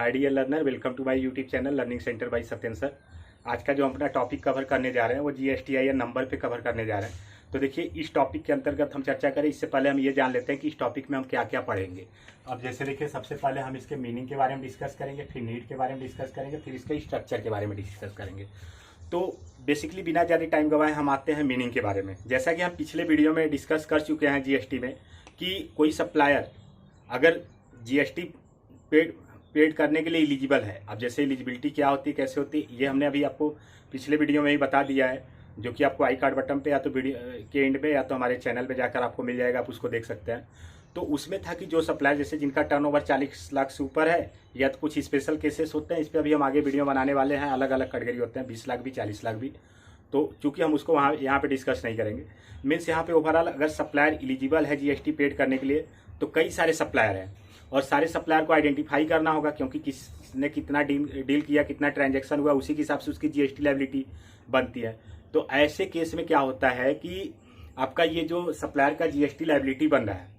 Hi dear learner, welcome to my YouTube channel learning centre by Satyendra sir. आज का जो हम अपना टॉपिक कवर करने जा रहे हैं वो जीएसटीआईएन नंबर पे कवर करने जा रहे हैं। तो देखिए, इस टॉपिक के अंतर्गत हम चर्चा करें इससे पहले हम ये जान लेते हैं कि इस टॉपिक में हम क्या क्या पढ़ेंगे। अब जैसे देखिए, सबसे पहले हम इसके मीनिंग के बारे में डिस्कस करेंगे, फिर नीड के बारे में डिस्कस करेंगे, फिर इसके स्ट्रक्चर के बारे में डिस्कस करेंगे। तो बेसिकली बिना ज़्यादा टाइम गवाए हम आते हैं मीनिंग के बारे में। जैसा कि हम पिछले वीडियो में डिस्कस कर चुके हैं जीएसटी में कि कोई सप्लायर अगर जीएसटी पेड करने के लिए एलिजिबल है। अब जैसे एलिजिबिलिटी क्या होती है, कैसे होती है, ये हमने अभी आपको पिछले वीडियो में ही बता दिया है, जो कि आपको आई कार्ड बटन पे या तो वीडियो के एंड पे या तो हमारे चैनल पे जाकर आपको मिल जाएगा, आप उसको देख सकते हैं। तो उसमें था कि जो सप्लायर जैसे जिनका टर्नओवर 40 लाख से ऊपर है या तो कुछ स्पेशल केसेस होते हैं, इस पर अभी हम आगे वीडियो बनाने वाले हैं। अलग अलग कैटेगरी होते हैं, 20 लाख भी, 40 लाख भी। तो चूंकि हम उसको यहाँ पे डिस्कस नहीं करेंगे, मीन्स यहाँ पे ओवरऑल अगर सप्लायर एलिजिबल है जीएसटी पेड करने के लिए तो कई सारे सप्लायर हैं और सारे सप्लायर को आइडेंटिफाई करना होगा, क्योंकि किसने कितना डील किया, कितना ट्रांजैक्शन हुआ, उसी के हिसाब से उसकी जीएसटी लायबिलिटी बनती है। तो ऐसे केस में क्या होता है कि आपका ये जो सप्लायर का जीएसटी लायबिलिटी बन रहा है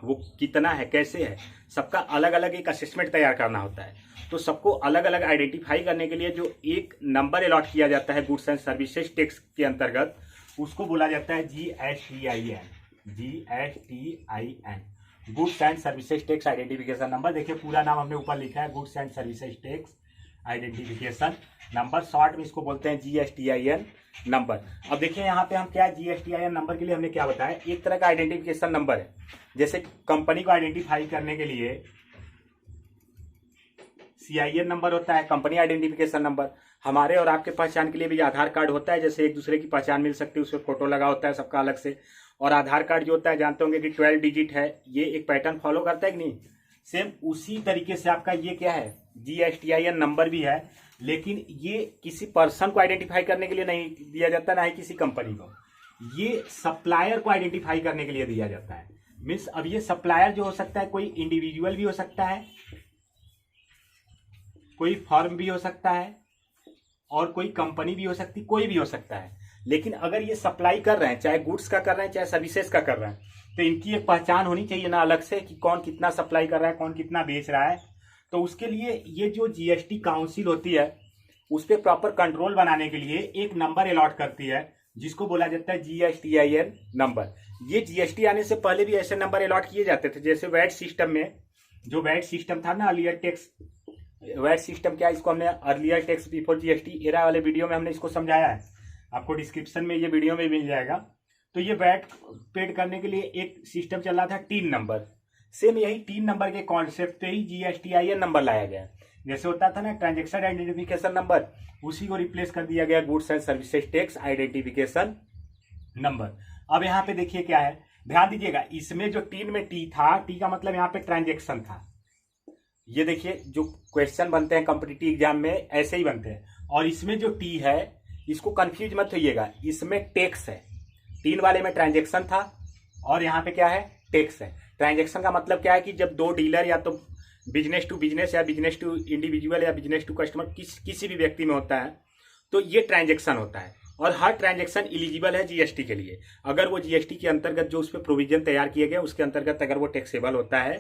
वो कितना है, कैसे है, सबका अलग अलग एक असेसमेंट तैयार करना होता है। तो सबको अलग अलग आइडेंटिफाई करने के लिए जो एक नंबर अलॉट किया जाता है गुड्स एंड सर्विसेज टैक्स के अंतर्गत, उसको बोला जाता है GSTIN. GSTIN, goods and services tax identification number. देखिए, पूरा नाम हमने ऊपर लिखा है, goods and services tax identification number. Short में इसको बोलते हैं जीएसटीआईएन नंबर। अब देखिए यहाँ पे हम क्या जीएसटीआईएन नंबर के लिए हमने क्या बताया, एक तरह का आइडेंटिफिकेशन नंबर है। जैसे कंपनी को आइडेंटिफाई करने के लिए सीआईएन नंबर होता है, कंपनी आइडेंटिफिकेशन नंबर। हमारे और आपके पहचान के लिए भी आधार कार्ड होता है, जैसे एक दूसरे की पहचान मिल सकती है, उसमें फोटो लगा होता है सबका अलग से। और आधार कार्ड जो होता है जानते होंगे कि 12 डिजिट है, ये एक पैटर्न फॉलो करता है कि नहीं। सेम उसी तरीके से आपका ये क्या है, जीएसटीआईएन नंबर भी है, लेकिन ये किसी पर्सन को आइडेंटिफाई करने के लिए नहीं दिया जाता, ना ही किसी कंपनी को। ये सप्लायर को आइडेंटिफाई करने के लिए दिया जाता है। मीन्स अब ये सप्लायर जो हो सकता है, कोई इंडिविजुअल भी हो सकता है, कोई फर्म भी हो सकता है और कोई कंपनी भी हो सकती, कोई भी हो सकता है। लेकिन अगर ये सप्लाई कर रहे हैं, चाहे गुड्स का कर रहे हैं चाहे सर्विसेज का कर रहे हैं, तो इनकी एक पहचान होनी चाहिए ना अलग से, कि कौन कितना सप्लाई कर रहा है, कौन कितना बेच रहा है। तो उसके लिए ये जो जीएसटी काउंसिल होती है उस पर प्रॉपर कंट्रोल बनाने के लिए एक नंबर अलॉट करती है, जिसको बोला जाता है जीएसटीआईएन नंबर। ये जीएसटी आने से पहले भी ऐसे नंबर अलॉट किए जाते थे। जैसे वैट सिस्टम में, जो वैट सिस्टम था ना, अर्लियर टैक्स वैट सिस्टम, क्या इसको हमने earlier tax before GST era वाले वीडियो में हमने इसको समझाया है, आपको डिस्क्रिप्शन में ये वीडियो में मिल जाएगा। तो ये वैट पेड करने के लिए एक सिस्टम चल रहा था 3 नंबर। सेम यही 3 नंबर के कॉन्सेप्ट पे ही जीएसटीआईएन नंबर लाया गया। जैसे होता था ना ट्रांजैक्शन आइडेंटिफिकेशन नंबर, उसी को रिप्लेस कर दिया गया goods and services tax identification number. अब यहाँ पे देखिए क्या है, ध्यान दीजिएगा, इसमें जो 3 में टी था, टी का मतलब यहाँ पे ट्रांजेक्शन था। ये देखिए, जो क्वेश्चन बनते हैं कॉम्पिटिटिव एग्जाम में ऐसे ही बनते हैं। और इसमें जो टी है, इसको कंफ्यूज मत होइएगा, इसमें टैक्स है। 3 वाले में ट्रांजेक्शन था और यहाँ पे क्या है, टैक्स है। ट्रांजेक्शन का मतलब क्या है कि जब 2 डीलर या तो बिजनेस टू बिजनेस या बिजनेस टू इंडिविजुअल या बिजनेस टू कस्टमर किसी भी व्यक्ति में होता है, तो ये ट्रांजेक्शन होता है। और हर ट्रांजेक्शन एलिजिबल है जीएसटी के लिए, अगर वो जीएसटी के अंतर्गत जो उस पर प्रोविजन तैयार किए गए उसके अंतर्गत अगर वो टैक्सेबल होता है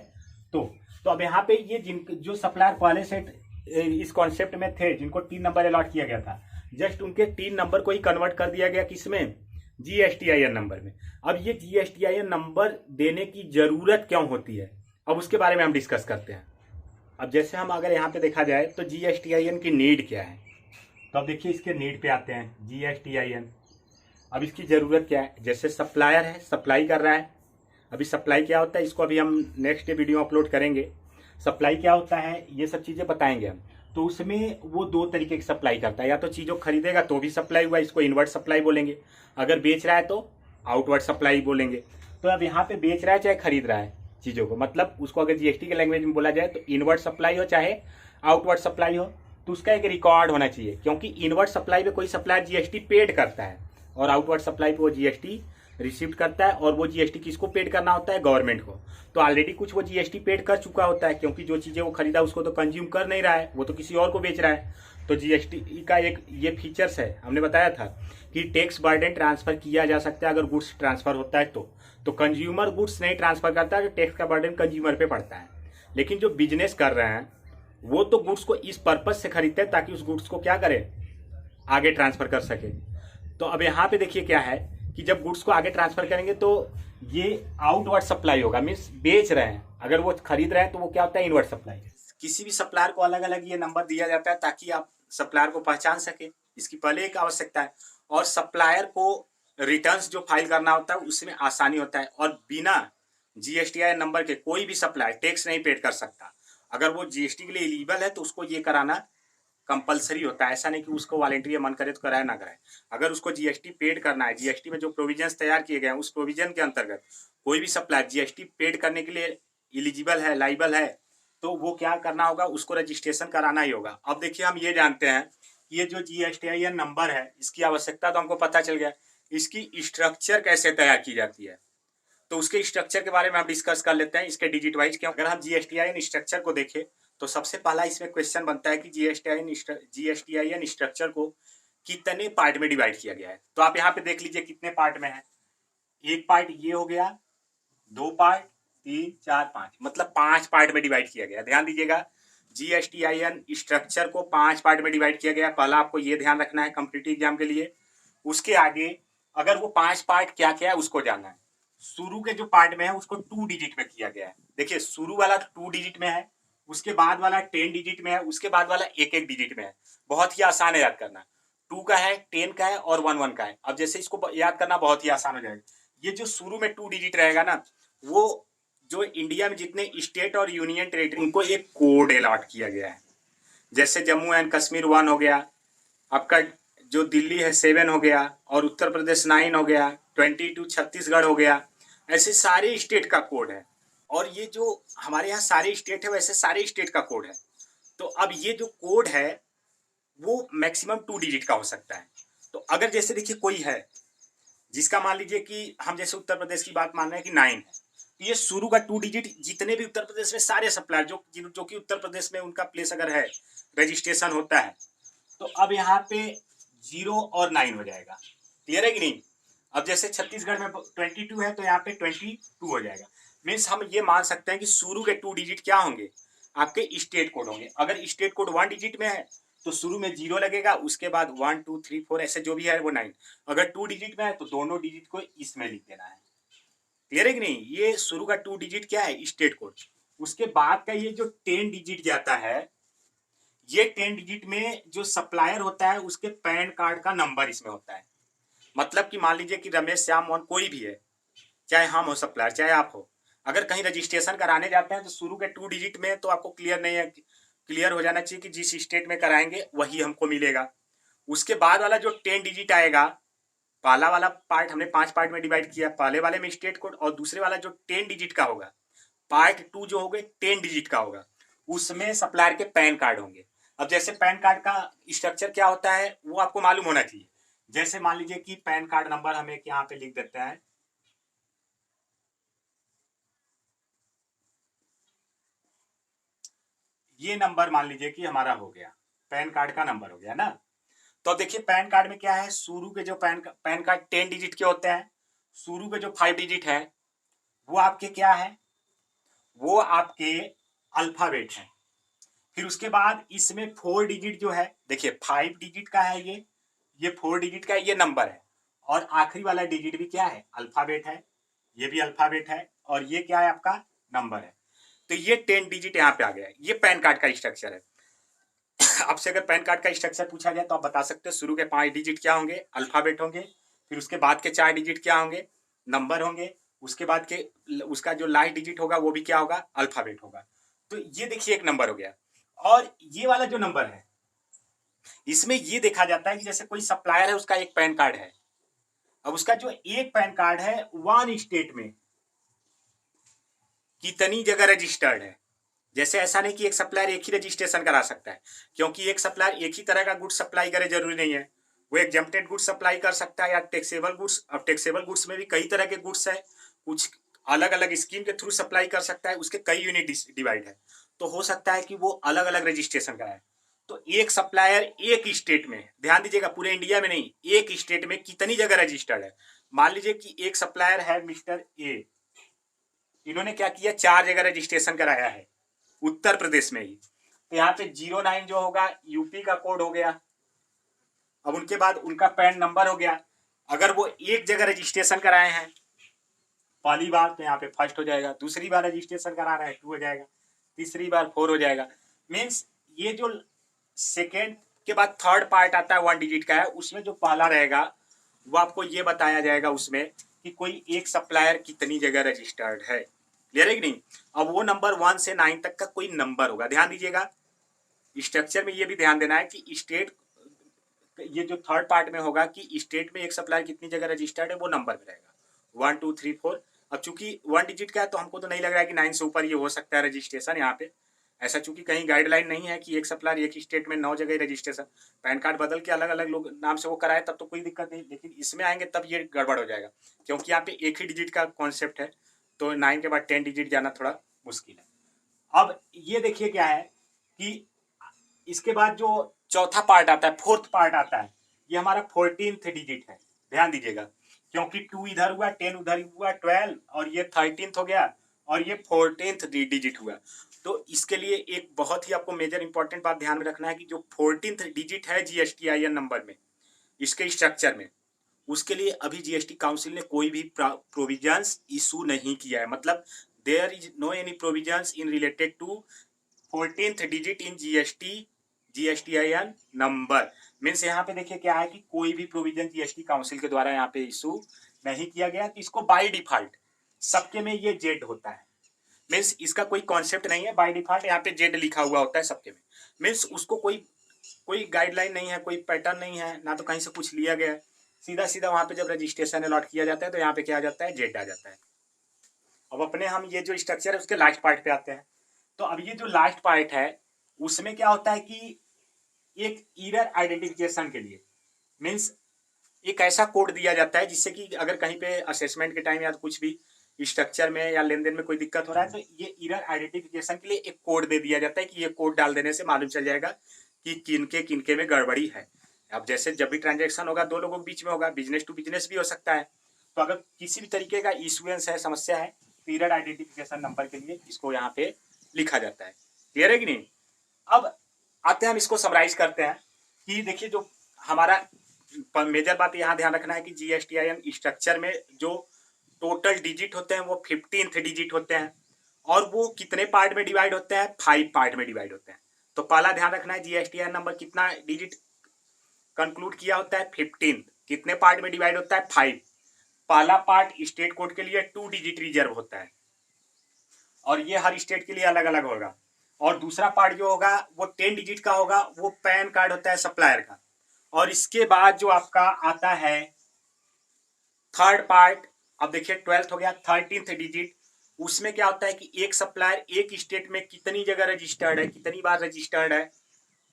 तो अब यहाँ पे ये जो सप्लायर पहले से इस कॉन्सेप्ट में थे, जिनको 3 नंबर अलॉट किया गया था, जस्ट उनके 3 नंबर को ही कन्वर्ट कर दिया गया किसमें, जीएसटीआईएन नंबर में। अब ये जीएसटीआईएन नंबर देने की जरूरत क्यों होती है, अब उसके बारे में हम डिस्कस करते हैं। अब जैसे हम अगर यहाँ पे देखा जाए तो जीएसटीआईएन की नीड क्या है, तो अब देखिए इसके नीड पे आते हैं। जीएसटीआईएन, अब इसकी जरूरत क्या है, जैसे सप्लायर है, सप्लाई कर रहा है। अभी सप्लाई क्या होता है, इसको अभी हम नेक्स्ट वीडियो अपलोड करेंगे। सप्लाई क्या होता है ये सब चीजें बताएंगे हम। तो उसमें वो 2 तरीके की सप्लाई करता है, या तो चीजों खरीदेगा तो भी सप्लाई हुआ, इसको इनवर्ट सप्लाई बोलेंगे। अगर बेच रहा है तो आउटवर्ड सप्लाई बोलेंगे। तो अब यहाँ पे बेच रहा है चाहे खरीद रहा है चीजों को, मतलब उसको अगर जीएसटी के लैंग्वेज में बोला जाए तो इनवर्ट सप्लाई हो चाहे आउटवर्ड सप्लाई हो, तो उसका एक रिकॉर्ड होना चाहिए। क्योंकि इनवर्ट सप्लाई पे कोई सप्लायर जीएसटी पेड करता है और आउटवर्ड सप्लाई पे वो जीएसटी रिसीव करता है, और वो जीएसटी किसको पेड करना होता है, गवर्नमेंट को। तो ऑलरेडी कुछ वो जीएसटी पेड कर चुका होता है, क्योंकि जो चीजें वो खरीदा उसको तो कंज्यूम कर नहीं रहा है, वो तो किसी और को बेच रहा है। तो जीएसटी का एक ये फीचर्स है, हमने बताया था कि टैक्स बर्डन ट्रांसफर किया जा सकता है अगर गुड्स ट्रांसफर होता है तो कंज्यूमर गुड्स नहीं ट्रांसफर करता है तो टैक्स का बर्डन कंज्यूमर पे पड़ता है। लेकिन जो बिजनेस कर रहे हैं वो तो गुड्स को इस पर्पज से खरीदते हैं ताकि उस गुड्स को क्या करे, आगे ट्रांसफर कर सके। तो अब यहाँ पे देखिए क्या है कि जब गुड्स को आगे ट्रांसफर करेंगे तो ये आउटवर्ड सप्लाई होगा, मीन्स बेच रहे हैं, अगर वो खरीद रहे हैं तो वो क्या होता है, इनवर्ड सप्लाई। किसी भी सप्लायर को अलग अलग ये नंबर दिया जाता है ताकि आप सप्लायर को पहचान सके, इसकी पहले एक आवश्यकता है। और सप्लायर को रिटर्न्स जो फाइल करना होता है उसमें आसानी होता है, और बिना जीएसटी नंबर के कोई भी सप्लायर टैक्स नहीं पेड कर सकता। अगर वो जीएसटी के लिए एलिजिबल है तो उसको ये कराना कंपलसरी होता है, ऐसा नहीं कि उसको वॉलेंटरी मन करे तो कराए ना कराए। अगर उसको जीएसटी पेड करना है, जीएसटी में जो प्रोविजंस तैयार किए गए हैं उस प्रोविजन के अंतर्गत कोई भी सप्लायर जीएसटी पेड करने के लिए एलिजिबल है, लाइबल है, तो वो क्या करना होगा, उसको रजिस्ट्रेशन कराना ही होगा। अब देखिए हम ये जानते हैं ये जो जीएसटी नंबर है इसकी आवश्यकता तो हमको पता चल गया, इसकी स्ट्रक्चर कैसे तैयार की जाती है तो उसके स्ट्रक्चर के बारे में हम डिस्कस कर लेते हैं, इसके डिजिट वाइज। क्यों, अगर हम जीएसटी स्ट्रक्चर को देखें तो सबसे पहला इसमें क्वेश्चन बनता है कि जीएसटी स्ट्रक्चर को कितने पार्ट में डिवाइड किया गया है। तो आप यहाँ पे देख लीजिए कितने पार्ट में है। एक पार्ट ये हो गया, 2 पार्ट, 3, 4, 5, मतलब 5 पार्ट में डिवाइड किया गया। ध्यान दीजिएगा, जीएसटी स्ट्रक्चर को 5 पार्ट में डिवाइड किया गया। पहला आपको ये ध्यान रखना है कॉम्पिटिटिव एग्जाम के लिए। उसके आगे अगर वो 5 पार्ट क्या क्या है उसको जानना है। शुरू के जो पार्ट में है उसको 2 डिजिट में किया गया है। देखिए शुरू वाला 2 डिजिट में है, उसके बाद वाला 10 डिजिट में है, उसके बाद वाला एक एक डिजिट में है। बहुत ही आसान है याद करना, 2 का है, 10 का है और 11 का है। अब जैसे इसको याद करना बहुत ही आसान हो जाएगा। ये जो शुरू में 2 डिजिट रहेगा ना, वो जो इंडिया में जितने स्टेट और यूनियन टेरिटरी उनको एक कोड अलॉट किया गया है। जैसे जम्मू एंड कश्मीर 1 हो गया, आपका जो दिल्ली है 7 हो गया, और उत्तर प्रदेश 9 हो गया, 22 छत्तीसगढ़ हो गया। ऐसे सारे स्टेट का कोड है, और ये जो हमारे यहाँ सारे स्टेट है वैसे सारे स्टेट का कोड है। तो अब ये जो कोड है वो मैक्सिमम 2 डिजिट का हो सकता है। तो अगर जैसे देखिए कोई है जिसका मान लीजिए कि हम जैसे उत्तर प्रदेश की बात मान रहे हैं कि 9 है, तो ये शुरू का 2 डिजिट जितने भी उत्तर प्रदेश में सारे सप्लायर जो कि उत्तर प्रदेश में उनका प्लेस अगर है, रजिस्ट्रेशन होता है, तो अब यहाँ पे 0 और 9 हो जाएगा। क्लियर है कि नहीं। अब जैसे छत्तीसगढ़ में 22 है तो यहाँ पे 22 हो जाएगा। मीन्स हम ये मान सकते हैं कि शुरू के 2 डिजिट क्या होंगे, आपके स्टेट कोड होंगे। अगर स्टेट कोड 1 डिजिट में है तो शुरू में 0 लगेगा, उसके बाद 1 2 3 4 ऐसे जो भी है वो 9। अगर 2 डिजिट में है तो दोनों डिजिट को इसमें लिख देना है। क्लियर है कि नहीं। ये शुरू का 2 डिजिट क्या है, स्टेट कोड। उसके बाद का ये जो 10 डिजिट जाता है, ये 10 डिजिट में जो सप्लायर होता है उसके पैन कार्ड का नंबर इसमें होता है। मतलब कि मान लीजिए कि रमेश, श्याम, मोहन कोई भी है, चाहे हम हो सप्लायर चाहे आप हो, अगर कहीं रजिस्ट्रेशन कराने जाते हैं तो शुरू के 2 डिजिट में तो आपको क्लियर नहीं है, क्लियर हो जाना चाहिए कि जिस स्टेट में कराएंगे वही हमको मिलेगा। उसके बाद वाला जो 10 डिजिट आएगा, पहला वाला पार्ट हमने 5 पार्ट में डिवाइड किया, पहले वाले में स्टेट कोड, और दूसरे वाला जो 10 डिजिट का होगा, पार्ट 2 जो होगा 10 डिजिट का होगा, उसमें सप्लायर के पैन कार्ड होंगे। अब जैसे पैन कार्ड का स्ट्रक्चर क्या होता है वो आपको मालूम होना चाहिए। जैसे मान लीजिए कि पैन कार्ड नंबर हम एक यहाँ पे लिख देते हैं, ये नंबर मान लीजिए कि हमारा हो गया, पैन कार्ड का नंबर हो गया ना। तो देखिए पैन कार्ड में क्या है, शुरू के जो पैन कार्ड 10 डिजिट के होते हैं, शुरू के जो 5 डिजिट है वो आपके क्या है, वो आपके अल्फाबेट है। फिर उसके बाद इसमें 4 डिजिट जो है, देखिए 5 डिजिट का है, ये 4 डिजिट का ये नंबर है, और आखिरी वाला डिजिट भी क्या है, अल्फाबेट है, ये भी अल्फाबेट है, और ये क्या है आपका नंबर है। तो ये 10 डिजिट यहाँ पे आ गया। ये पैन कार्ड का स्ट्रक्चर है। आपसे अगर पैन कार्ड का स्ट्रक्चर पूछा जाए तो आप बता सकते हो शुरू के 5 डिजिट क्या होंगे, अल्फाबेट होंगे, फिर उसके बाद के 4 डिजिट क्या होंगे, नंबर होंगे, उसके बाद के उसका जो लास्ट डिजिट होगा वो भी क्या होगा, अल्फाबेट होगा। तो ये देखिए एक नंबर हो गया। और ये वाला जो नंबर है इसमें ये देखा जाता है कि जैसे कोई सप्लायर है उसका एक पैन कार्ड है, अब उसका जो एक पैन कार्ड है 1 स्टेट में कितनी जगह रजिस्टर्ड है। जैसे ऐसा नहीं कि एक सप्लायर एक ही रजिस्ट्रेशन करा सकता है, क्योंकि एक सप्लायर एक ही तरह का गुड्स सप्लाई करे जरूरी नहीं है। वो एग्जेम्प्टेड गुड्स सप्लाई कर सकता है या टैक्सेबल गुड्स। अब टैक्सेबल गुड्स में भी कई तरह के गुड्स है, कुछ अलग अलग स्कीम के थ्रू सप्लाई कर सकता है, उसके कई यूनिट डिवाइड है, तो हो सकता है कि वो अलग अलग रजिस्ट्रेशन कराए। तो एक सप्लायर एक स्टेट में, ध्यान दीजिएगा पूरे इंडिया में नहीं, एक स्टेट में कितनी जगह रजिस्टर्ड है। मान लीजिए कि एक सप्लायर है मिस्टर ए, इन्होंने क्या किया, 4 जगह रजिस्ट्रेशन कराया है उत्तर प्रदेश में ही। तो यहाँ पे 09 जो होगा यूपी का कोड हो गया। अब उनके बाद उनका पैन नंबर हो गया। अगर वो एक जगह रजिस्ट्रेशन कराए हैं पहली बार तो यहाँ पे फर्स्ट हो जाएगा, दूसरी बार रजिस्ट्रेशन करा रहा है 2 हो जाएगा, तीसरी बार 4 हो जाएगा। मीन्स ये जो सेकेंड के बाद थर्ड पार्ट आता है 1 डिजिट का है, उसमें जो पहला रहेगा वो आपको ये बताया जाएगा उसमें कि कोई एक सप्लायर कितनी जगह रजिस्टर्ड है। क्लियर है कि नहीं। अब वो नंबर 1 से 9 तक का कोई नंबर होगा। ध्यान दीजिएगा स्ट्रक्चर में ये भी ध्यान देना है कि स्टेट, ये जो थर्ड पार्ट में होगा कि स्टेट में एक सप्लायर कितनी जगह रजिस्टर्ड है वो नंबर में रहेगा 1 2 3 4। अब चूंकि 1 डिजिट का है तो हमको तो नहीं लग रहा है कि 9 से ऊपर ये हो सकता है रजिस्ट्रेशन यहाँ पे। ऐसा चूंकि कहीं गाइडलाइन नहीं है कि एक सप्लायर एक स्टेट में 9 जगह रजिस्ट्रेशन, पैन कार्ड बदल के अलग अलग लोग नाम से वो कराए तब तो कोई दिक्कत नहीं, लेकिन इसमें आएंगे तब ये गड़बड़ हो जाएगा क्योंकि यहाँ पे एक ही डिजिट का कॉन्सेप्ट है, तो 9 के बाद 10 डिजिट जाना थोड़ा मुश्किल है। अब ये देखिए क्या है कि इसके बाद जो चौथा पार्ट आता है, फोर्थ पार्ट आता है, ये हमारा 14th डिजिट है। ध्यान दीजिएगा क्योंकि 2 इधर हुआ, 10 उधर हुआ, 12 और ये 13th हो गया और ये 14th डिजिट हुआ। तो इसके लिए एक बहुत ही आपको मेजर इंपॉर्टेंट बात ध्यान में रखना है कि जो 14th डिजिट है जीएसटीआईएन नंबर में, इसके स्ट्रक्चर में, उसके लिए अभी जीएसटी काउंसिल ने कोई भी प्रोविजंस इशू नहीं किया है। मतलब there is no any provisions in related to 14th digit in GSTIN number. Means यहाँ पे देखिए क्या है कि कोई भी प्रोविजन जीएसटी काउंसिल के द्वारा यहाँ पे इशू नहीं किया गया। तो इसको बाय डिफॉल्ट सबके में ये जेड होता है। मीन्स इसका कोई कॉन्सेप्ट नहीं है, बाय डिफॉल्ट यहाँ पे जेड लिखा हुआ होता है सबके में। मीन्स उसको कोई गाइडलाइन नहीं है, कोई पैटर्न नहीं है, ना तो कहीं से कुछ लिया गया है, सीधा सीधा वहां पे जब रजिस्ट्रेशन अलॉट किया जाता है तो यहाँ पे क्या आ जाता है, जेड आ जाता है। अब अपने हम ये जो स्ट्रक्चर है उसके लास्ट पार्ट पे आते हैं। तो अब ये जो लास्ट पार्ट है उसमें क्या होता है कि एक एरर आइडेंटिफिकेशन के लिए मीन्स एक ऐसा कोड दिया जाता है जिससे कि अगर कहीं पे असेसमेंट के टाइम या कुछ भी स्ट्रक्चर में या लेन देन में कोई दिक्कत हो रहा है तो ये एरर आइडेंटिफिकेशन के लिए एक कोड दे दिया जाता है कि ये कोड डाल देने से मालूम चल जाएगा कि किनके में गड़बड़ी है। अब जैसे जब भी ट्रांजेक्शन होगा 2 लोगों के बीच में होगा, बिजनेस टू बिजनेस भी हो सकता है, तो अगर किसी भी तरीके का इशुएंस है, समस्या है, तो एरर आइडेंटिफिकेशन नंबर के लिए इसको यहाँ पे लिखा जाता है। क्लियर है कि नहीं। अब आते हैं हम इसको समराइज करते हैं कि देखिए जो हमारा मेजर बात यहाँ ध्यान रखना है कि जीएसटीआईएन स्ट्रक्चर में जो टोटल डिजिट होते हैं वो 15th डिजिट होते हैं और वो कितने पार्ट में डिवाइड होते हैं, 5 पार्ट में डिवाइड होते हैं। तो पहला ध्यान रखना है जीएसटीआईएन नंबर कितना डिजिट कंक्लूड किया होता है, 15। कितने पार्ट में डिवाइड होता है, 5। पहला पार्ट स्टेट कोड के लिए 2 डिजिट रिजर्व होता है और ये हर स्टेट के लिए अलग अलग होगा। और दूसरा पार्ट जो होगा वो 10 डिजिट का होगा, वो पैन कार्ड होता है सप्लायर का। और इसके बाद जो आपका आता है थर्ड पार्ट, अब देखिए 12th हो गया, 13th डिजिट, उसमें क्या होता है कि एक सप्लायर एक स्टेट में कितनी जगह रजिस्टर्ड है, कितनी बार रजिस्टर्ड है,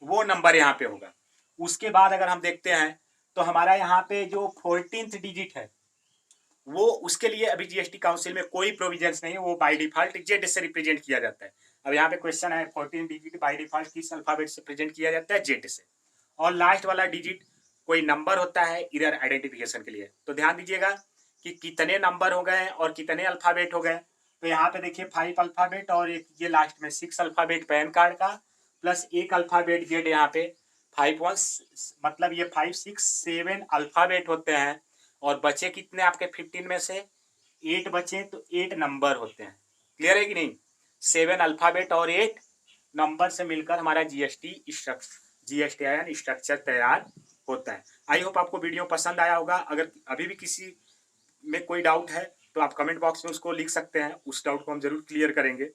वो नंबर यहाँ पे होगा। उसके बाद अगर हम देखते हैं तो हमारा यहाँ पे जो 14th डिजिट है वो उसके लिए अभी जीएसटी काउंसिल में कोई प्रोविजंस नहीं है, वो बाय डिफॉल्ट जेड से रिप्रेजेंट किया जाता है। अब यहाँ पे क्वेश्चन है 14 डिजिट बाय डिफॉल्ट किस अल्फाबेट से प्रेजेंट किया जाता है, जेड से। और लास्ट वाला डिजिट कोई नंबर होता है एरर आइडेंटिफिकेशन के लिए। तो ध्यान दीजिएगा कि कितने नंबर हो गए और कितने अल्फाबेट हो गए। तो यहाँ पे देखिए 5 अल्फाबेट और एक ये लास्ट में 6 अल्फाबेट पैन कार्ड का प्लस एक अल्फाबेट जेड, यहाँ पे 5 1 मतलब ये 5 6 7 अल्फाबेट होते हैं। और बचे कितने आपके 15 में से 8 बचे, तो 8 नंबर होते हैं। क्लियर है कि नहीं। 7 अल्फाबेट और 8 नंबर से मिलकर हमारा जीएसटीआईएन स्ट्रक्चर तैयार होता है। आई होप आपको वीडियो पसंद आया होगा। अगर अभी भी किसी में कोई डाउट है तो आप कमेंट बॉक्स में उसको लिख सकते हैं, उस डाउट को हम जरूर क्लियर करेंगे।